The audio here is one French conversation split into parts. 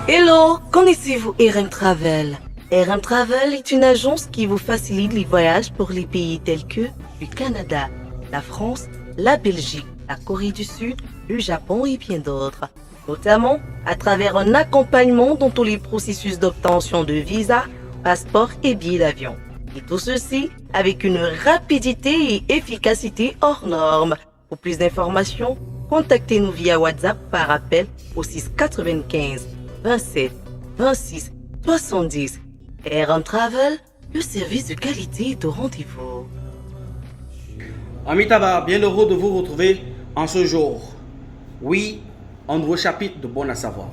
Hello, connaissez-vous RM Travel? RM Travel est une agence qui vous facilite les voyages pour les pays tels que le Canada, la France, la Belgique, la Corée du Sud, le Japon et bien d'autres. Notamment à travers un accompagnement dans tous les processus d'obtention de visa, passeport et billets d'avion. Et tout ceci avec une rapidité et efficacité hors normes. Pour plus d'informations, contactez-nous via WhatsApp par appel au 695 27 26 70. RM Travel, le service de qualité est au rendez-vous. Amitabha, bien heureux de vous retrouver en ce jour. Oui, un nouveau chapitre de Bon à savoir.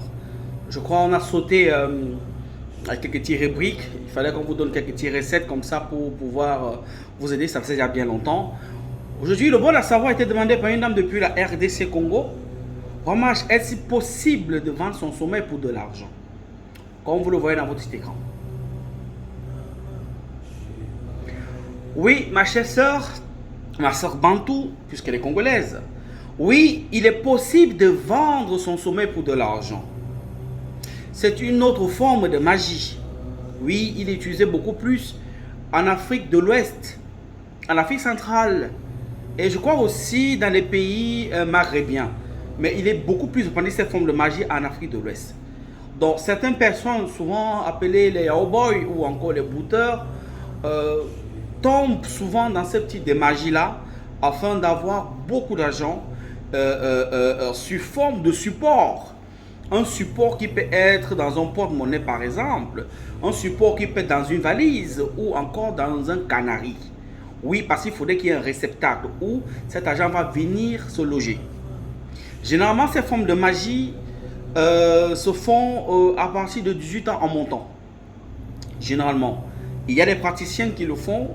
Je crois qu'on a sauté avec quelques petites rubriques. Il fallait qu'on vous donne quelques petites recettes comme ça pour pouvoir vous aider. Ça faisait déjà bien longtemps. Aujourd'hui, le Bon à savoir a été demandé par une dame depuis la RDC Congo. Vraiment, est-il possible de vendre son sommeil pour de l'argent? Comme vous le voyez dans votre petit écran. Oui, ma chère sœur, ma sœur Bantou, puisqu'elle est congolaise. Oui, il est possible de vendre son sommeil pour de l'argent. C'est une autre forme de magie. Oui, il est utilisé beaucoup plus en Afrique de l'Ouest, en Afrique centrale, et je crois aussi dans les pays maghrébiens. Mais il est beaucoup plus répandu cette forme de magie en Afrique de l'Ouest. Donc certaines personnes, souvent appelées les cowboys ou encore les bouteurs, tombent souvent dans ce type de magie-là afin d'avoir beaucoup d'argent sous forme de support. Un support qui peut être dans un porte-monnaie par exemple, un support qui peut être dans une valise ou encore dans un canari. Oui, parce qu'il faudrait qu'il y ait un réceptacle où cet argent va venir se loger. Généralement, ces formes de magie se font à partir de 18 ans en montant. Généralement, il y a des praticiens qui le font.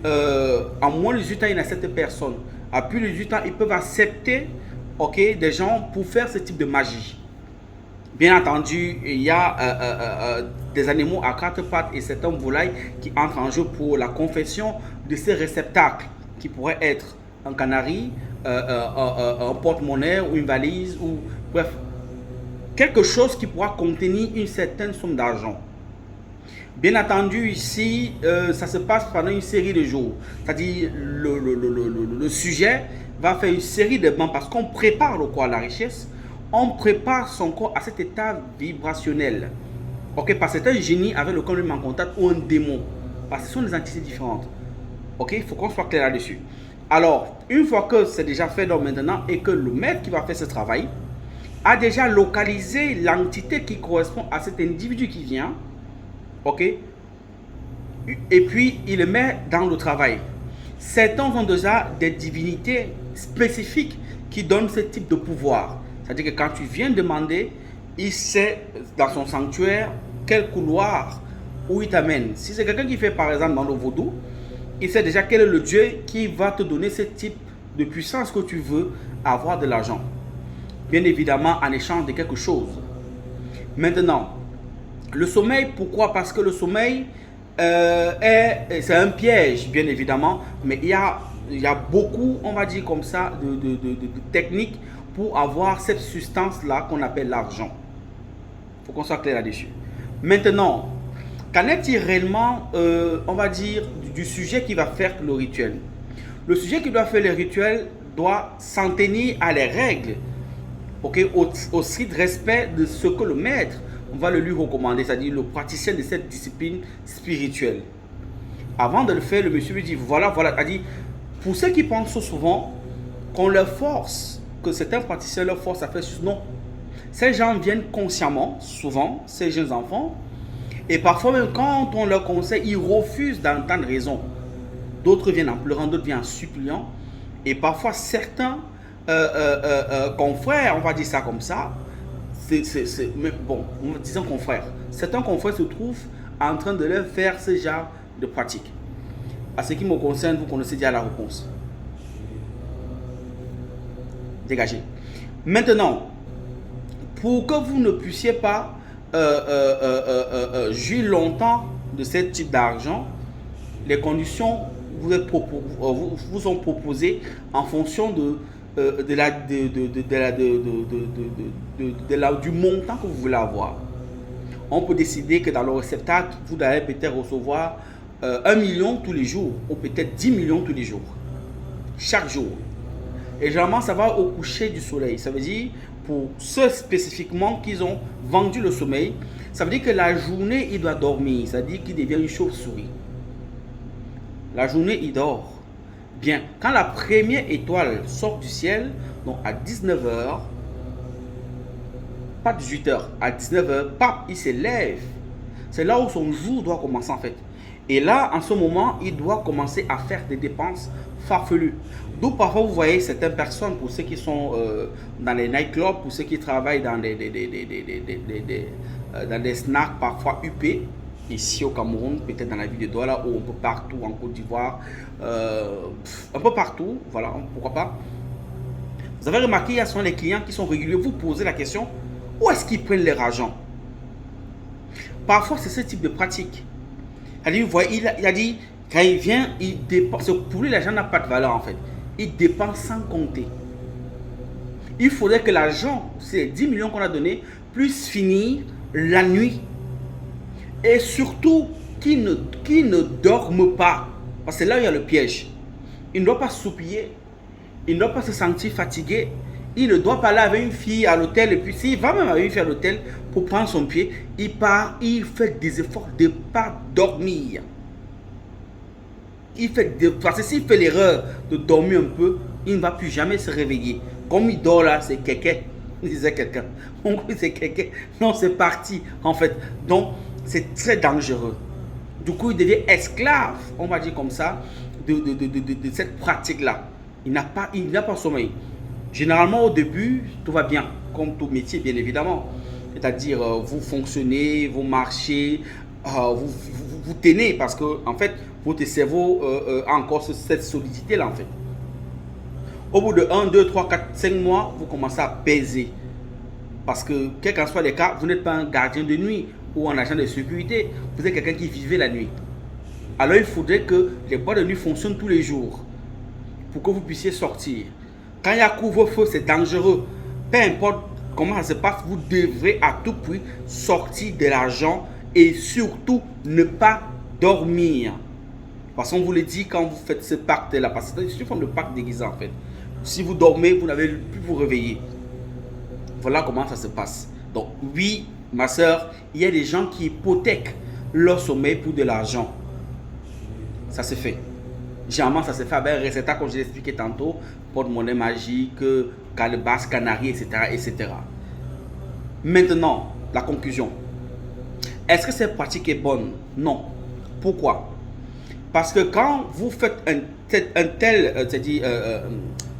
En moins de 18 ans, il y a cette personne. À plus de 18 ans, ils peuvent accepter des gens pour faire ce type de magie. Bien entendu, il y a des animaux à quatre pattes et certains volailles qui entrent en jeu pour la confection de ces réceptacles qui pourraient être un canari, un porte-monnaie ou une valise ou bref, quelque chose qui pourra contenir une certaine somme d'argent. Bien entendu, ici, ça se passe pendant une série de jours. C'est-à-dire, le sujet va faire une série de bancs parce qu'on prépare le corps à la richesse, on prépare son corps à cet état vibrationnel. Ok, parce que c'est un génie avec lequel on est en contact ou un démon. Parce que ce sont des entités différentes. Ok, il faut qu'on soit clair là-dessus. Alors, une fois que c'est déjà fait donc maintenant et que le maître qui va faire ce travail a déjà localisé l'entité qui correspond à cet individu qui vient, ok, et puis il le met dans le travail. Certains ont déjà des divinités spécifiques qui donnent ce type de pouvoir. C'est-à-dire que quand tu viens demander, il sait dans son sanctuaire quel couloir où il t'amène. Si c'est quelqu'un qui fait par exemple dans le vaudou, il sait déjà quel est le Dieu qui va te donner ce type de puissance que tu veux avoir de l'argent. Bien évidemment en échange de quelque chose. Maintenant, le sommeil, pourquoi? Parce que le sommeil c'est un piège, bien évidemment, mais il y a beaucoup, on va dire comme ça, de techniques pour avoir cette substance-là qu'on appelle l'argent. Il faut qu'on soit clair là-dessus. Maintenant, qu'en est-il réellement, on va dire, du sujet qui va faire le rituel? Le sujet qui doit faire le rituel doit s'en tenir à les règles, au strict respect de ce que le maître va le lui recommander, c'est-à-dire le praticien de cette discipline spirituelle. Avant de le faire, le monsieur lui dit, voilà, c'est-à-dire, pour ceux qui pensent souvent qu'on leur force, que certains praticiens leur forcent à faire ceci, non. Ces gens viennent consciemment, souvent, ces jeunes enfants, et parfois même quand on leur conseille, ils refusent d'entendre raison. D'autres viennent en pleurant, d'autres viennent en suppliant, et parfois certains confrères, on va dire ça comme ça, mais bon, disons confrères. Certains confrères se trouvent en train de leur faire ce genre de pratique. À ce qui me concerne, vous connaissez déjà la réponse. Dégagez. Maintenant, pour que vous ne puissiez pas jouir longtemps de ce type d'argent, les conditions vous sont proposées en fonction du montant que vous voulez avoir. on peut décider que dans le réceptacle, vous allez peut-être recevoir 1 million tous les jours ou peut-être 10 millions tous les jours. Chaque jour. Et généralement, ça va au coucher du soleil. Ça veut dire, pour ceux spécifiquement qui ont vendu le sommeil, ça veut dire que la journée, il doit dormir. Ça veut dire qu'il devient une chauve-souris. La journée, il dort. Bien, quand la première étoile sort du ciel, donc à 19h, pas 18h, à 19h, pap, il se lève. C'est là où son jour doit commencer en fait. Et là, en ce moment, il doit commencer à faire des dépenses farfelues. D'où parfois, vous voyez certaines personnes, pour ceux qui sont dans les nightclubs, pour ceux qui travaillent dans dans des snacks parfois huppés, ici au Cameroun, peut-être dans la ville de Douala ou un peu partout en Côte d'Ivoire, un peu partout, voilà, pourquoi pas. Vous avez remarqué, il y a souvent les clients qui sont réguliers, vous posez la question, où est-ce qu'ils prennent leur argent? Parfois, c'est ce type de pratique. Vous voyez, il a dit, quand il vient, il dépense. Pour lui, l'argent n'a pas de valeur en fait. Il dépense sans compter. Il faudrait que l'argent, ces 10 millions qu'on a donné, puisse finir la nuit. Et surtout, qu'il ne dorme pas. Parce que là, il y a le piège. Il ne doit pas soupiller. Il ne doit pas se sentir fatigué. Il ne doit pas aller avec une fille à l'hôtel. Et puis, s'il va même avec une fille à l'hôtel pour prendre son pied, il part, il fait des efforts de ne pas dormir. Parce que s'il fait l'erreur de dormir un peu, il ne va plus jamais se réveiller. Comme il dort là, c'est quelqu'un. Il disait quelqu'un. C'est quelqu'un. Non, c'est parti en fait. Donc, c'est très dangereux. Du coup, il devient esclave, on va dire comme ça, de cette pratique-là. Il n'a pas sommeil. Généralement, au début, tout va bien, comme tout métier, bien évidemment. C'est-à-dire, vous fonctionnez, vous marchez, vous tenez, parce que, en fait, votre cerveau a encore cette solidité-là, en fait. Au bout de 1, 2, 3, 4, 5 mois, vous commencez à peser. Parce que, quel qu'en soit les cas, vous n'êtes pas un gardien de nuit ou un agent de sécurité. Vous êtes quelqu'un qui vivait la nuit. Alors, il faudrait que les boîtes de nuit fonctionnent tous les jours pour que vous puissiez sortir. Quand il y a couvre-feu, c'est dangereux. Peu importe comment ça se passe, vous devrez à tout prix sortir de l'argent et surtout ne pas dormir. Parce qu'on vous le dit quand vous faites ce pacte-là. Parce que c'est une forme de pacte déguisé en fait. Si vous dormez, vous n'avez plus vous réveiller. Voilà comment ça se passe. Donc oui, ma soeur, il y a des gens qui hypothèquent leur sommeil pour de l'argent. Ça se fait. Généralement, ça se fait avec un résultat, comme je l'ai expliqué tantôt, porte-monnaie magique, calebasse, canari, etc., etc. Maintenant, la conclusion. Est-ce que cette pratique est bonne? Non. Pourquoi? Parce que quand vous faites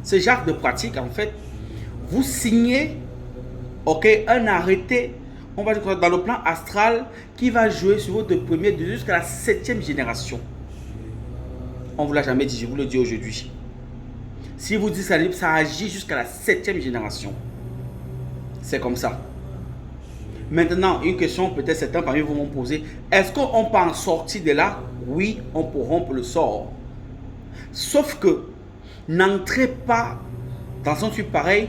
ce genre de pratique, en fait, vous signez un arrêté, on va dire dans le plan astral, qui va jouer sur votre première jusqu'à la 7e génération. On ne vous l'a jamais dit, je vous le dis aujourd'hui. Si vous dites ça agit jusqu'à la 7e génération. C'est comme ça. Maintenant, une question, peut-être certains parmi vous vont poser. Est-ce qu'on peut en sortir de là? Oui, on peut rompre le sort. Sauf que, n'entrez pas dans un truc pareil,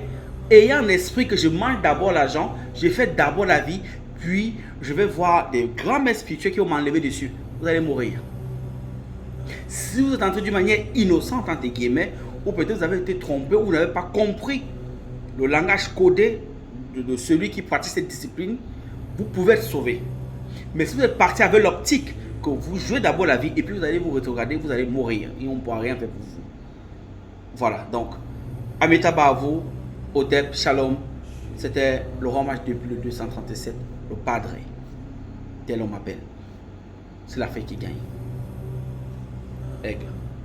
ayant l'esprit que je mange d'abord l'argent, je fais d'abord la vie, puis je vais voir des grands maîtres spirituels qui vont m'enlever dessus. Vous allez mourir. Si vous êtes entré d'une manière innocente, entre guillemets, ou peut-être vous avez été trompé, ou vous n'avez pas compris le langage codé de celui qui pratique cette discipline, vous pouvez être sauvé. Mais si vous êtes parti avec l'optique que vous jouez d'abord la vie et puis vous allez vous rétrograder, vous allez mourir et on ne pourra rien faire pour vous. Voilà, donc, Amitaba à vous, Odeb, Shalom, c'était Laurent Match depuis le 237, le Padre, tel on m'appelle. C'est la fête qui gagne. Aigle.